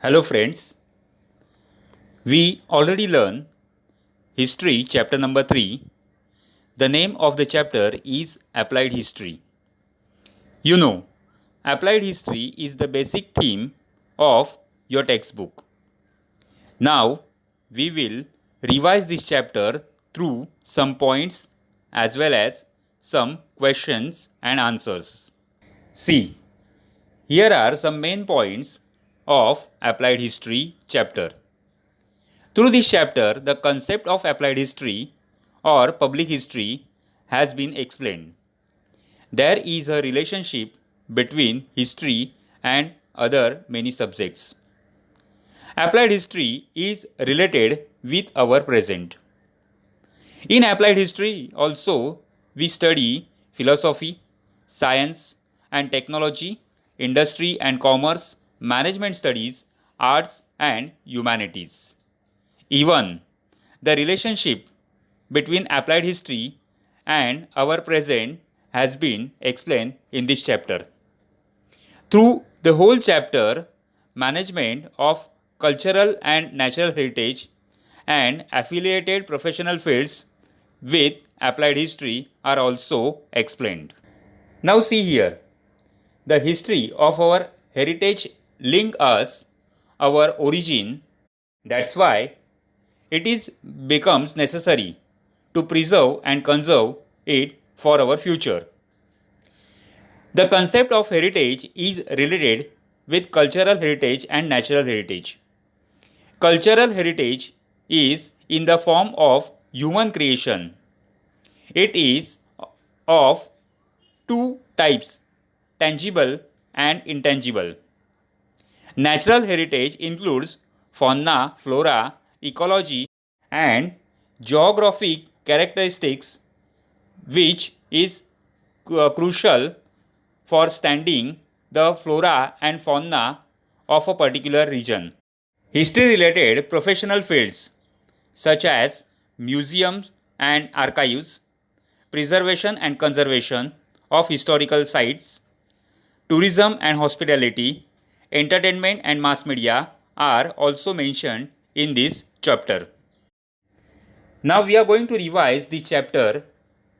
Hello friends, we already learned History chapter number 3. The name of the chapter is Applied History. You know, Applied History is the basic theme of your textbook. Now, we will revise this chapter through some points as well as some questions and answers. See, here are some main points of Applied History chapter. Through this chapter, the concept of applied history or public history has been explained. There is a relationship between history and other many subjects. Applied history is related with our present. In applied history also we study philosophy, science and technology, industry and commerce, management studies, arts and humanities. Even the relationship between applied history and our present has been explained in this chapter. Through the whole chapter, management of cultural and natural heritage and affiliated professional fields with applied history are also explained. Now see here, the history of our heritage link us our origin. That's why it is becomes necessary to preserve and conserve it for our future. The concept of heritage is related with cultural heritage and natural heritage. Cultural heritage is in the form of human creation. It is of two types, tangible and intangible. Natural heritage includes fauna, flora, ecology, and geographic characteristics, which is crucial for studying the flora and fauna of a particular region. History related professional fields such as museums and archives, preservation and conservation of historical sites, tourism and hospitality, entertainment and mass media are also mentioned in this chapter. Now we are going to revise the chapter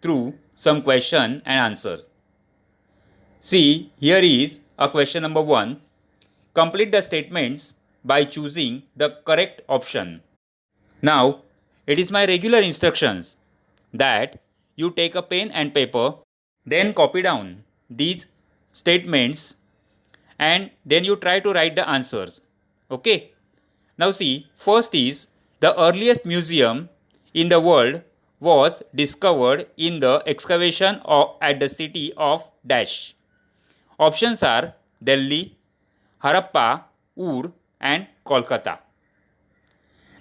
through some question and answer. See, here is a question number 1. Complete the statements by choosing the correct option. Now, it is my regular instructions that you take a pen and paper, then copy down these statements and then you try to write the answers. Okay. Now see, first is the earliest museum in the world was discovered in the excavation at the city of Dash. Options are Delhi, Harappa, Ur and Kolkata.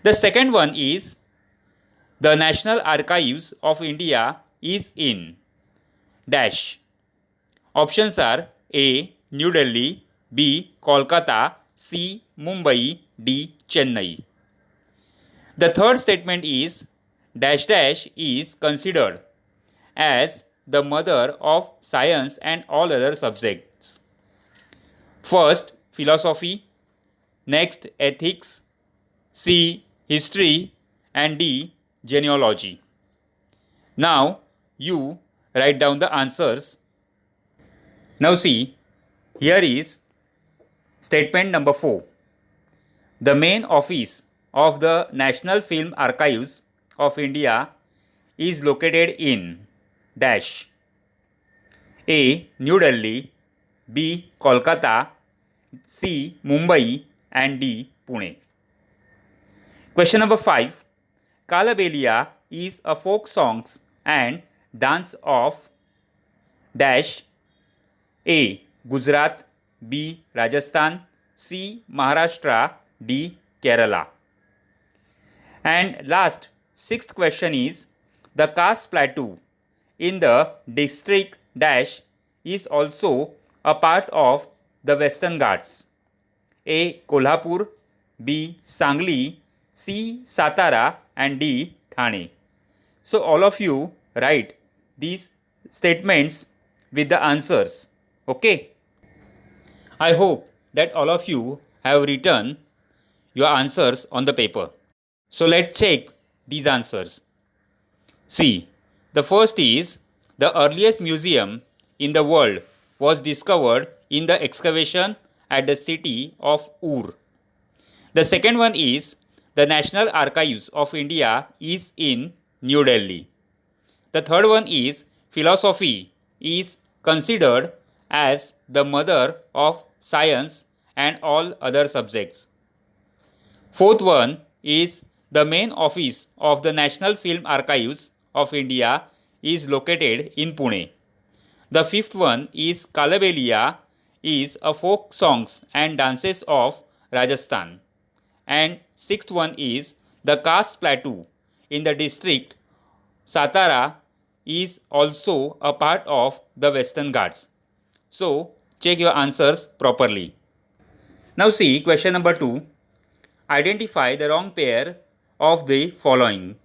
The second one is the National Archives of India is in Dash. Options are A. New Delhi, B. Kolkata, C. Mumbai, D. Chennai. The third statement is dash dash is considered as the mother of science and all other subjects. First, philosophy, next, ethics, C. history, and D. genealogy. Now, you write down the answers. Now see, here is statement number 4. The main office of the National Film Archives of India is located in Dash. A. New Delhi, B. Kolkata, C. Mumbai and D. Pune. Question number 5. Kalabelia is a folk songs and dance of Dash. A. Gujarat, B. Rajasthan, C. Maharashtra, D. Kerala. And last, sixth question is the Khas Plateau in the district Dash is also a part of the Western Ghats. A. Kolhapur, B. Sangli, C. Satara and D. Thane. So all of you write these statements with the answers. Okay. I hope that all of you have written your answers on the paper. So let's check these answers. See, the first is the earliest museum in the world was discovered in the excavation at the city of Ur. The second one is the National Archives of India is in New Delhi. The third one is philosophy is considered as the mother of science and all other subjects. Fourth one is the main office of the National Film Archives of India is located in Pune. The fifth one is Kalabelia is a folk songs and dances of Rajasthan. And sixth one is the Khas Plateau in the district Satara is also a part of the Western Ghats. So check your answers properly. Now see question number 2. Identify the wrong pair of the following.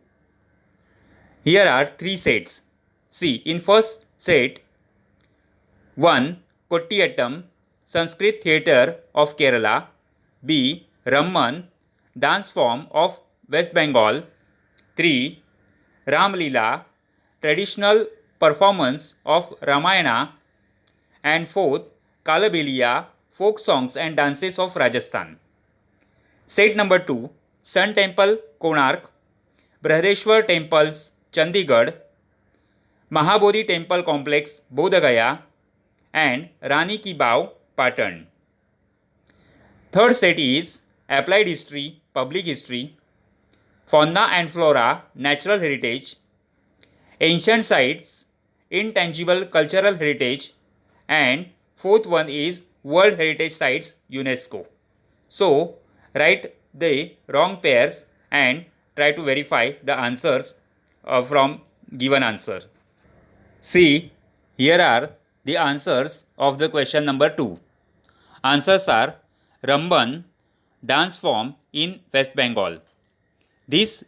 Here are 3 sets. See, in first set, 1. Kottiyattam, Sanskrit theatre of Kerala. B. Ramman, dance form of West Bengal. 3. Ram Leela, traditional performance of Ramayana. And 4th, Kalabelia, folk songs and dances of Rajasthan. Set number 2, Sun Temple, Konark, Brihadeshwar Temples, Chandigarh, Mahabodhi Temple Complex, Bodh Gaya, and Rani Ki Vav, Patan. Third set is Applied History, Public History, Fauna and Flora, Natural Heritage, Ancient Sites, Intangible Cultural Heritage, and fourth one is World Heritage Sites, UNESCO. So, write the wrong pairs and try to verify the answers from given answer. See, here are the answers of the question number 2. Answers are Ramban, dance form in West Bengal. This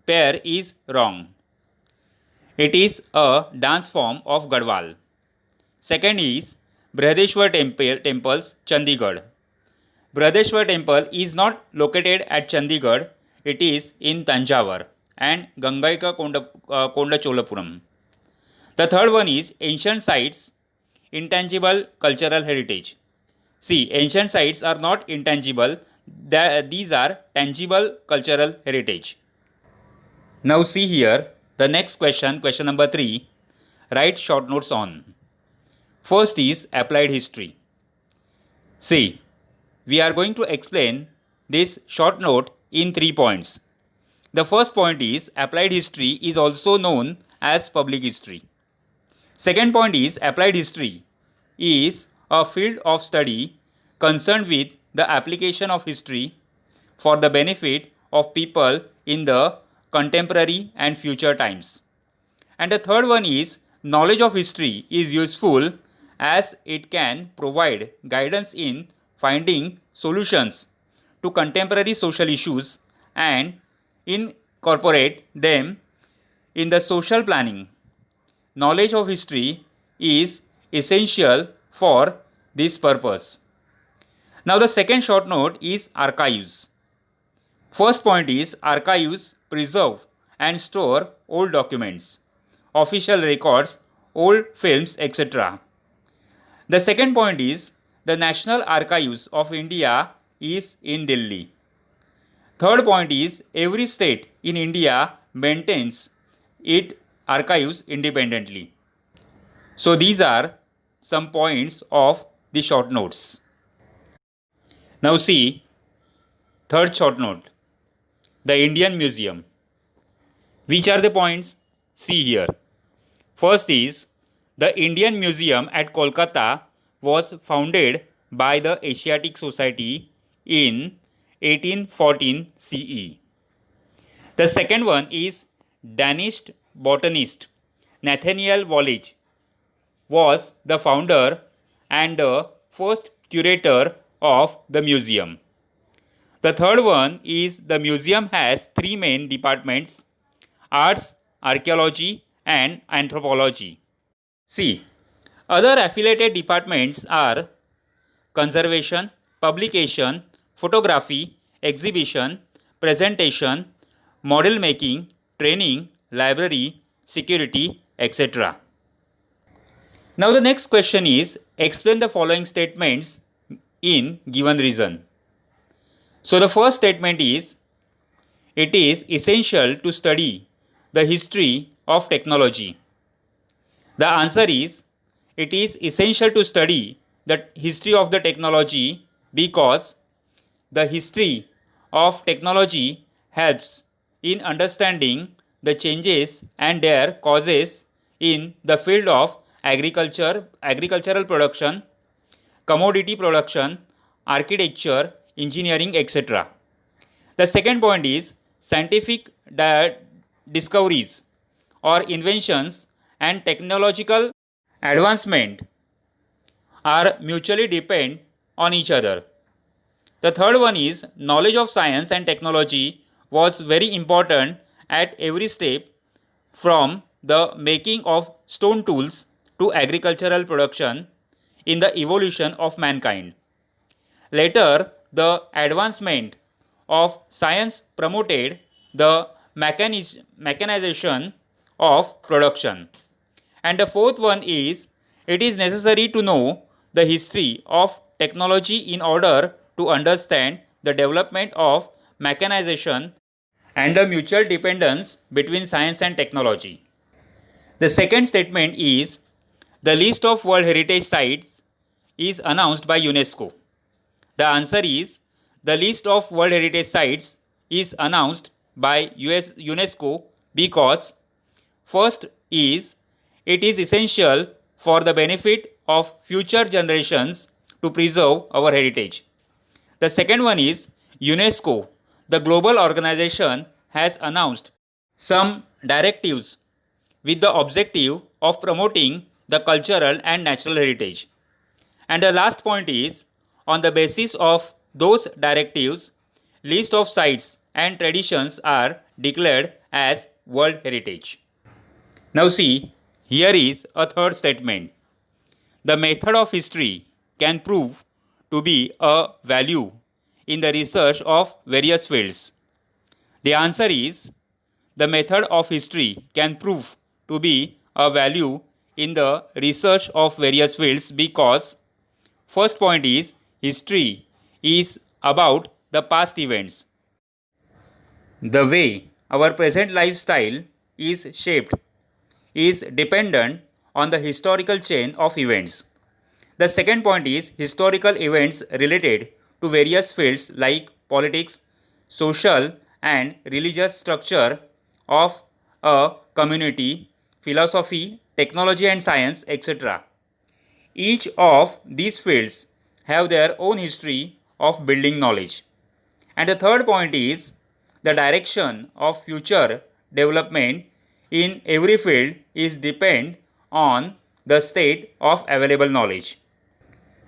pair is wrong. It is a dance form of Garhwal. Second is Brihadeshwar Temples, Chandigarh. Brihadeshwar Temple is not located at Chandigarh, it is in Tanjavur and Gangaika Konda Cholapuram. The third one is Ancient Sites, Intangible Cultural Heritage. See, ancient sites are not intangible, these are tangible cultural heritage. Now see here the next question, question number 3. Write short notes on. First is applied history. See, we are going to explain this short note in 3 points. The first point is applied history is also known as public history. Second point is applied history is a field of study concerned with the application of history for the benefit of people in the contemporary and future times. And the third one is knowledge of history is useful as it can provide guidance in finding solutions to contemporary social issues and incorporate them in the social planning. Knowledge of history is essential for this purpose. Now the second short note is archives. First point is archives preserve and store old documents, official records, old films, etc. The second point is the National Archives of India is in Delhi. Third point is every state in India maintains its archives independently. So these are some points of the short notes. Now see, third short note, the Indian Museum. Which are the points? See here. First is the Indian Museum at Kolkata was founded by the Asiatic Society in 1814 CE. The second one is Danish botanist Nathaniel Wallich was the founder and the first curator of the museum. The third one is the museum has 3 main departments: arts, archaeology and anthropology. See, other affiliated departments are conservation, publication, photography, exhibition, presentation, model making, training, library, security, etc. Now the next question is, explain the following statements in given reason. So the first statement is, it is essential to study the history of technology. The answer is, it is essential to study the history of the technology because the history of technology helps in understanding the changes and their causes in the field of agriculture, agricultural production, commodity production, architecture, engineering, etc. The second point is scientific discoveries or inventions and technological advancement are mutually depend on each other. The third one is knowledge of science and technology was very important at every step from the making of stone tools to agricultural production in the evolution of mankind. Later, the advancement of science promoted the mechanization of production. And the fourth one is, it is necessary to know the history of technology in order to understand the development of mechanization and the mutual dependence between science and technology. The second statement is, the list of World Heritage Sites is announced by UNESCO. The answer is, the list of World Heritage Sites is announced by UNESCO because first is, it is essential for the benefit of future generations to preserve our heritage. The second one is UNESCO, the global organization, has announced some directives with the objective of promoting the cultural and natural heritage. And the last point is, on the basis of those directives, list of sites and traditions are declared as World Heritage. Now see, here is a third statement. The method of history can prove to be a value in the research of various fields. The answer is, the method of history can prove to be a value in the research of various fields because first point is, history is about the past events. The way our present lifestyle is shaped is dependent on the historical chain of events. The second point is, historical events related to various fields like politics, social and religious structure of a community, philosophy, technology and science, etc. Each of these fields have their own history of building knowledge. And the third point is, the direction of future development in every field is depend on the state of available knowledge.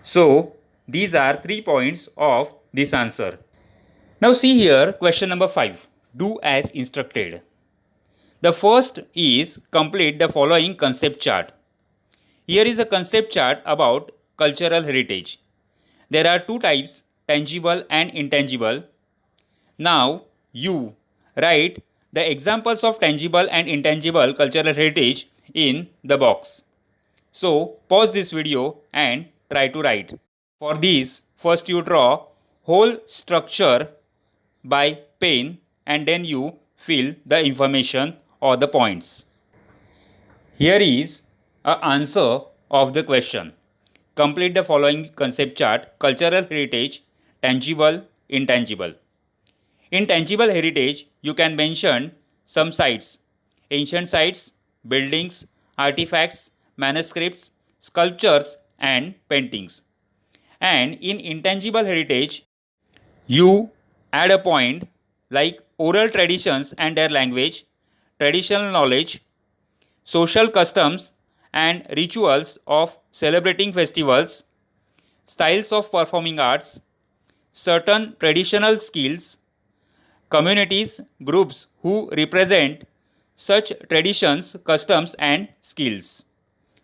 So, these are 3 points of this answer. Now see here question number 5. Do as instructed. The first is complete the following concept chart. Here is a concept chart about cultural heritage. There are two types, tangible and intangible. Now you write the examples of tangible and intangible cultural heritage in the box. So pause this video and try to write. For this, first you draw whole structure by pen and then you fill the information or the points. Here is an answer of the question. Complete the following concept chart: cultural heritage, tangible, intangible. In tangible heritage, you can mention some sites, ancient sites, buildings, artifacts, manuscripts, sculptures, and paintings. And in intangible heritage, you add a point like oral traditions and their language, traditional knowledge, social customs and rituals of celebrating festivals, styles of performing arts, certain traditional skills, communities, groups who represent such traditions, customs, and skills.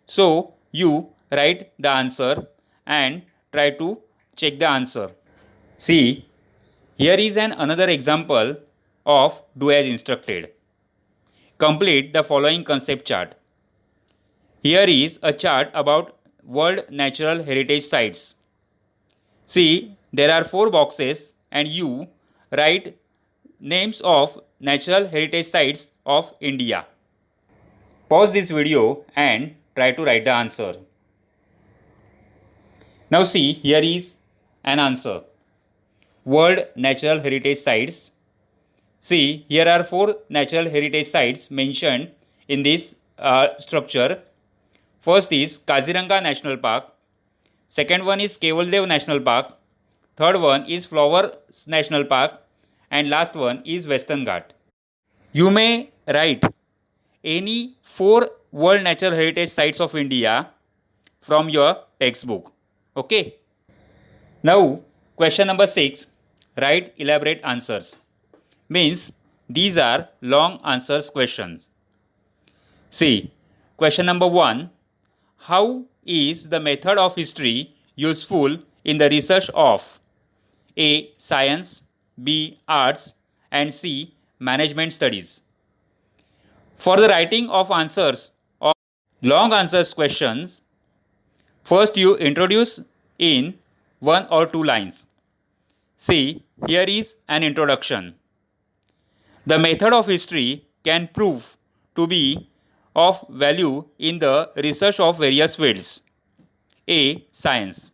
So, you write the answer and try to check the answer. See, Here is another example of do as instructed. Complete the following concept chart. Here is a chart about World Natural Heritage Sites. See, there are 4 boxes and you write names of natural heritage sites of India. Pause this video and try to write the answer. Now see, here is an answer. World Natural Heritage Sites. See, here are 4 natural heritage sites mentioned in this structure. First is Kaziranga National Park. Second one is Kevaldev National Park. Third one is Flowers National Park. And last one is Western Ghat. You may write any 4 World Natural Heritage Sites of India from your textbook. Okay. Now, question number 6. Write elaborate answers. Means these are long answers questions. See, question number 1. How is the method of history useful in the research of A. Science, B. Arts, and C. Management studies? For the writing of answers of long answers questions, first you introduce in 1 or 2 lines. See, here is an introduction. The method of history can prove to be of value in the research of various fields. A. Science.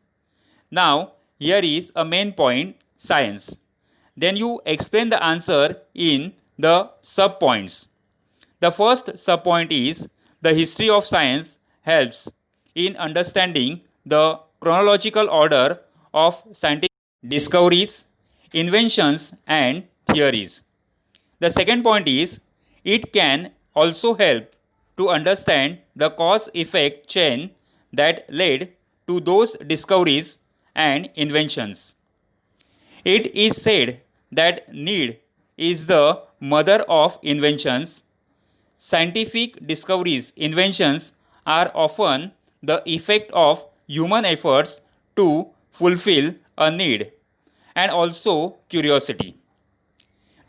Now, here is a main point, science. Then you explain the answer in the sub-points. The first sub-point is the history of science helps in understanding the chronological order of scientific discoveries, inventions, and theories. The second point is it can also help to understand the cause-effect chain that led to those discoveries and inventions. It is said that need is the mother of inventions. Scientific discoveries, inventions are often the effect of human efforts to fulfill a need and also curiosity.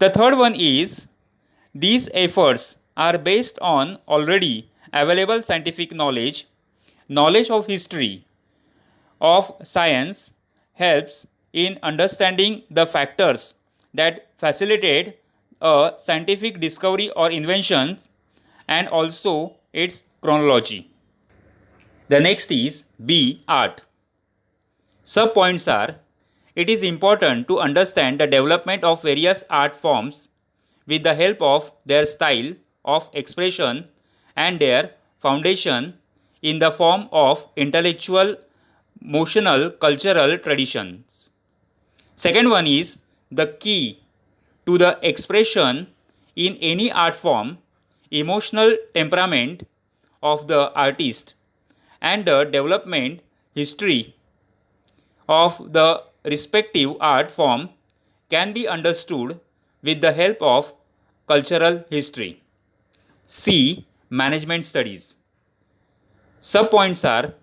The third one is these efforts are based on already available scientific knowledge. Knowledge of history of science helps in understanding the factors that facilitate a scientific discovery or invention and also its chronology. The next is B. Art. Sub-points are, it is important to understand the development of various art forms with the help of their style of expression and their foundation in the form of intellectual, motional, cultural traditions. Second one is the key to the expression in any art form, emotional temperament of the artist, and the development history of the respective art form can be understood with the help of cultural history. C. Management studies. Sub-points are,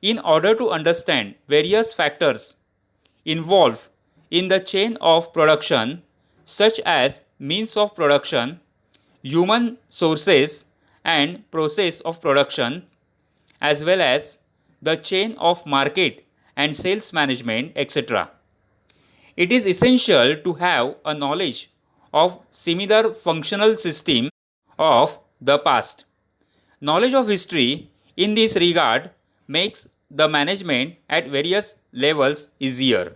in order to understand various factors involved in the chain of production, such as means of production, human sources and process of production, as well as the chain of market and sales management, etc. It is essential to have a knowledge of similar functional system of the past. Knowledge of history in this regard makes the management at various levels easier.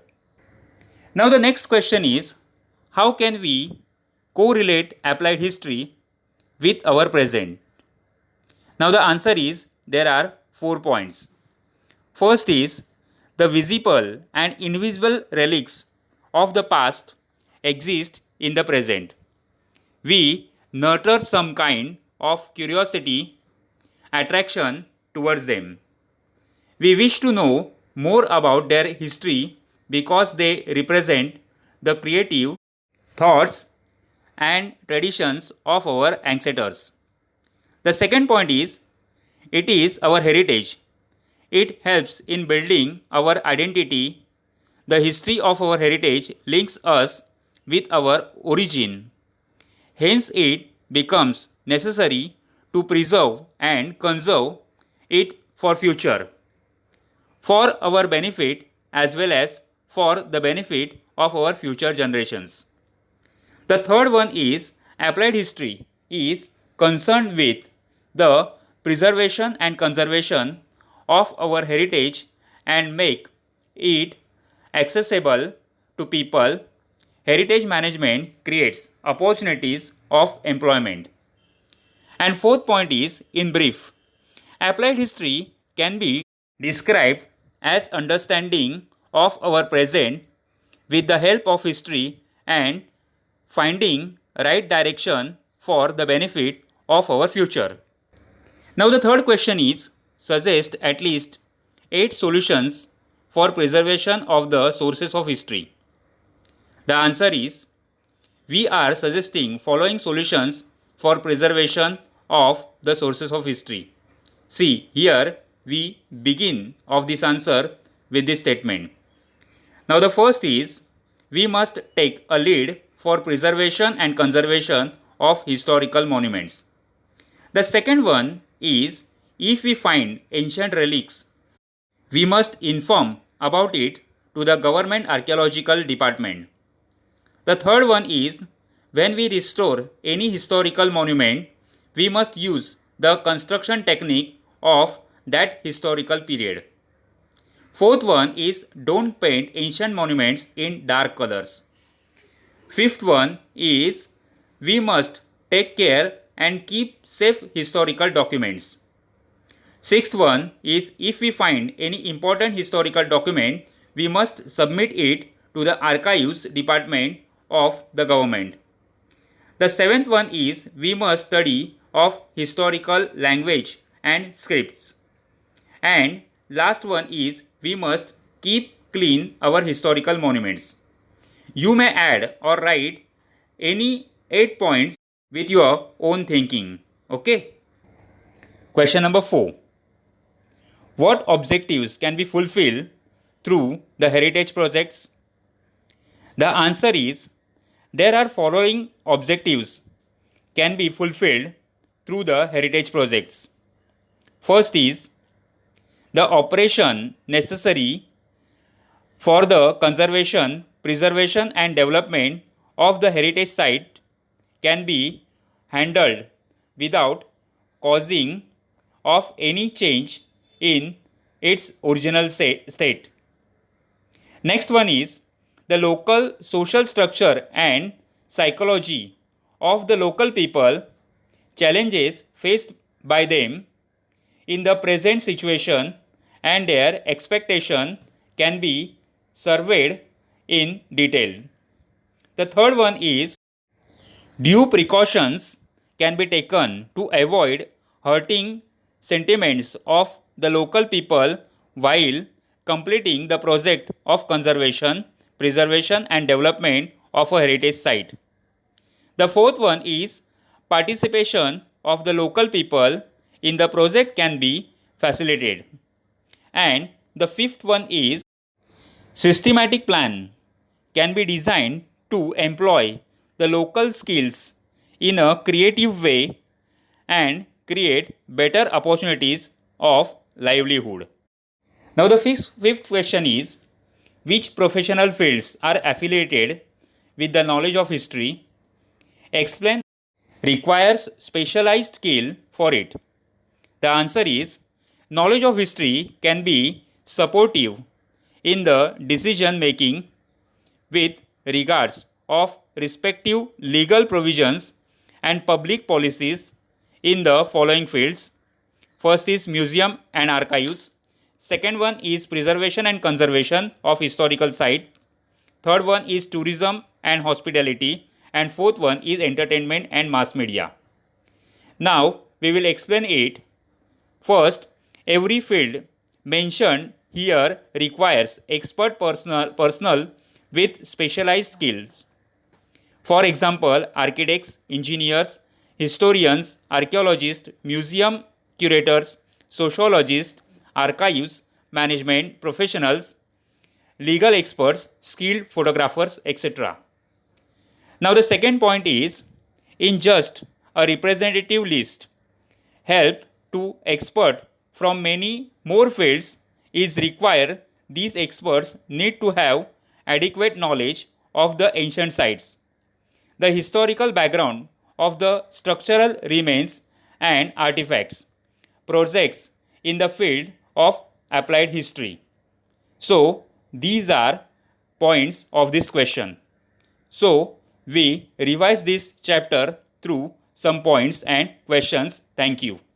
Now the next question is, how can we correlate applied history with our present? Now the answer is, there are 4 points. First is, the visible and invisible relics of the past exist in the present. We nurture some kind of curiosity, attraction towards them. We wish to know more about their history because they represent the creative thoughts and traditions of our ancestors. The second point is, it is our heritage. It helps in building our identity. The history of our heritage links us with our origin. Hence, it becomes necessary to preserve and conserve it for future, for our benefit as well as for the benefit of our future generations. The third one is applied history is concerned with the preservation and conservation of our heritage and make it accessible to people. Heritage management creates opportunities of employment. And fourth point is, in brief, applied history can be described as understanding of our present with the help of history and finding right direction for the benefit of our future. Now the third question is, suggest at least 8 solutions for preservation of the sources of history. The answer is, we are suggesting following solutions for preservation of the sources of history. See, here we begin of this answer with this statement. Now the first is, we must take a lead for preservation and conservation of historical monuments. The second one is, if we find ancient relics, we must inform about it to the government archaeological department. The third one is, when we restore any historical monument, we must use the construction technique of that historical period. Fourth one is, don't paint ancient monuments in dark colors. Fifth one is, we must take care and keep safe historical documents. Sixth one is, if we find any important historical document, we must submit it to the archives department of the government. The seventh one is, we must study of historical language and scripts. And last one is, we must keep clean our historical monuments. You may add or write any 8 points with your own thinking. Okay? Question number 4. What objectives can be fulfilled through the heritage projects? The answer is, there are following objectives can be fulfilled through the heritage projects. First is, the operation necessary for the conservation, preservation and development of the heritage site can be handled without causing of any change in its original state. Next one is, the local social structure and psychology of the local people, challenges faced by them in the present situation and their expectation can be surveyed in detail. The third one is, due precautions can be taken to avoid hurting sentiments of the local people while completing the project of conservation, preservation and development of a heritage site. The fourth one is, participation of the local people in the project can be facilitated. And the fifth one is, systematic plan can be designed to employ the local skills in a creative way and create better opportunities of livelihood. Now the fifth question is, which professional fields are affiliated with the knowledge of history? Explain. Requires specialized skill for it. The answer is, knowledge of history can be supportive in the decision making with regards of respective legal provisions and public policies in the following fields. First is museum and archives. Second one is preservation and conservation of historical sites. Third one is tourism and hospitality. And fourth one is entertainment and mass media. Now we will explain it. First, every field mentioned here requires expert personnel with specialized skills. For example, architects, engineers, historians, archaeologists, museum curators, sociologists, archives, management professionals, legal experts, skilled photographers, etc. Now the second point is, in just a representative list, help to expert from many more fields is required. These experts need to have adequate knowledge of the ancient sites, the historical background of the structural remains and artifacts, projects in the field of applied history. So, these are points of this question. So, we revise this chapter through some points and questions. Thank you.